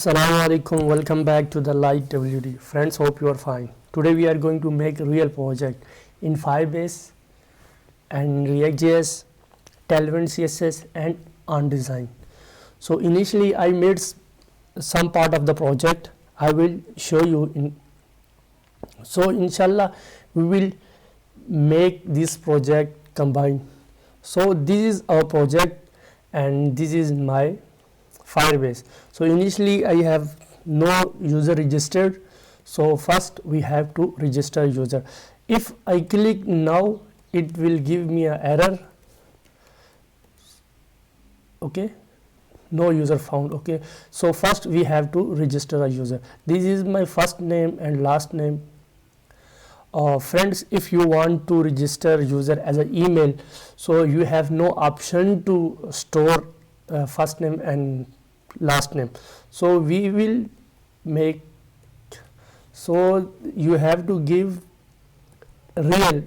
Assalamu alaikum, welcome back to the Light WD. Friends, hope you are fine. Today we are going to make a real project in Firebase and ReactJS, Tailwind CSS and on design. So initially I made some part of the project. I will show you in. So inshallah we will make this project combined. So this is our project and this is my Firebase. So initially I have no user registered, so first we have to register user. If I click now, it will give me an error. Okay, no user found. Okay, so first we have to register a user. This is my first name and last name. Friends, if you want to register user as an email, so you have no option to store first name and last name. So we will make, so you have to give real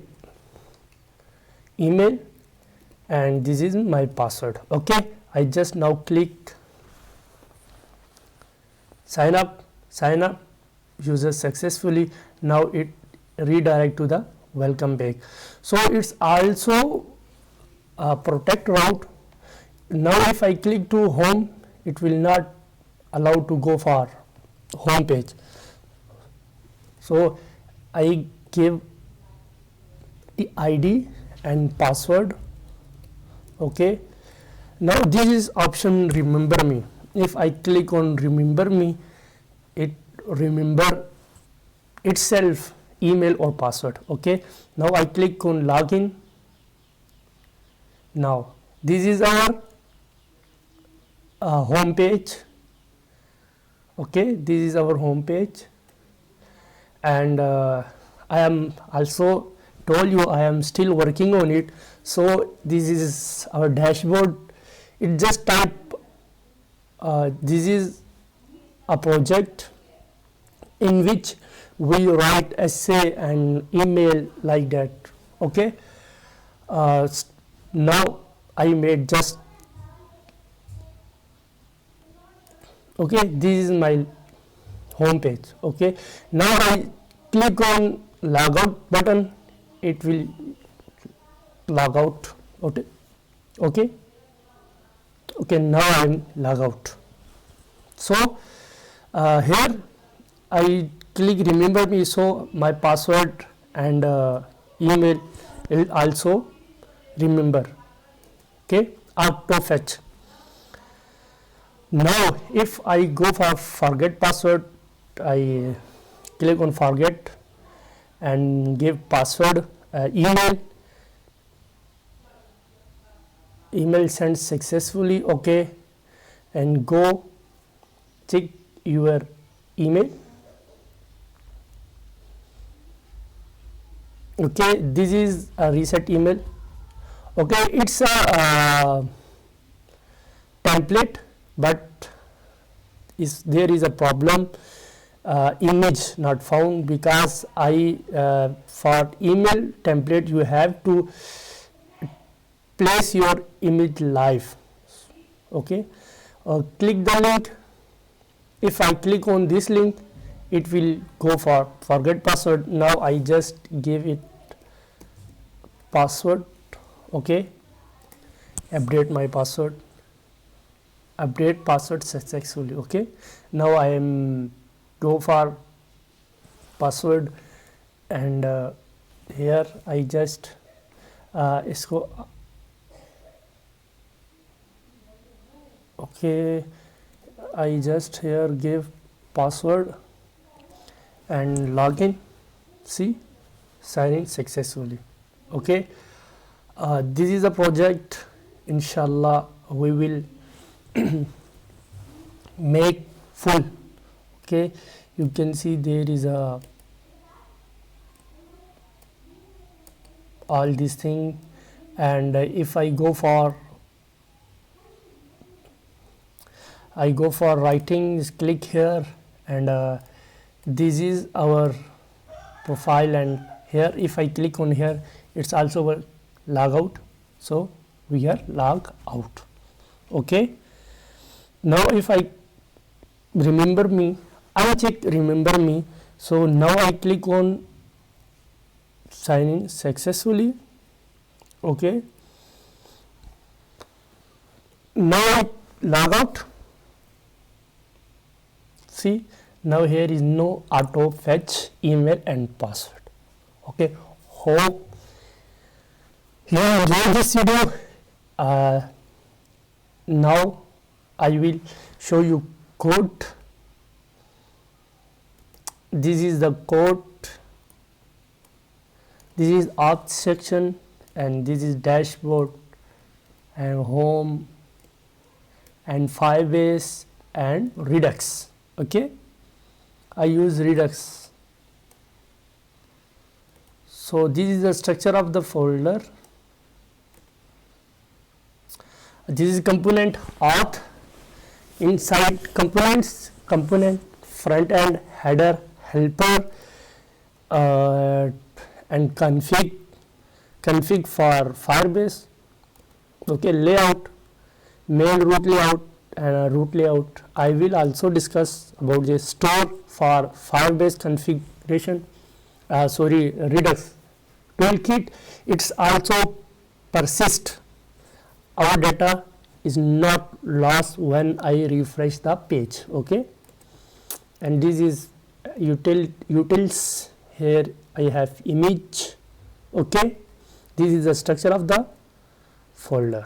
email and this is my password. Okay, I just now click sign up user successfully. Now it redirect to the welcome page. So it's also a protect route. Now if I click to home, it will not allow to go for home page. So I give the ID and password. Okay, now this is option remember me. If I click on remember me, it remember itself email or password. Okay, now I click on login. Now this is our home page. Okay, this is our home page and I am also told you I am still working on it. So this is our dashboard. It just type this is a project in which we write essay and email like that. Okay, now I made just okay, this is my home page. Okay, now I click on logout button, it will log out. Okay, now I am log out. So here I click remember me, so my password and email will also remember. Okay, auto fetch. Now if I go for forget password, I click on forget and give password, email sent successfully. Okay, and go check your email. Okay, this is a reset email. Okay, it's a template, but there is a problem, image not found, because I for email template you have to place your image live. Okay, click the link. If I click on this link, it will go for forget password. Now I just give it password. Okay, update my password, update password successfully. Okay, now I am go for password and here I just इसको okay, I just here give password and login. See, sign in successfully. Okay, this is a project. Inshallah we will make full. Okay, you can see there is a all these thing, and if I go for writing, click here and this is our profile, and here if I click on here, it's also a log out. So we are log out. Okay, now if I remember me, uncheck remember me. So now I click on sign in successfully. Okay, now I log out. See, now here is no auto fetch email and password. Okay, hope you enjoy this video. Now I will show you code. This is the code, this is auth section, and this is dashboard and home and Firebase and Redux. Okay, I use Redux. So this is the structure of the folder. This is component auth. Inside components, component front end, header, helper, and config for Firebase. Okay, layout, main root layout and root layout. I will also discuss about the store for Firebase configuration. Redux toolkit. It's also persist. Our data is not lost when I refresh the page. Okay, and this is utils. Here I have image. Okay, this is the structure of the folder.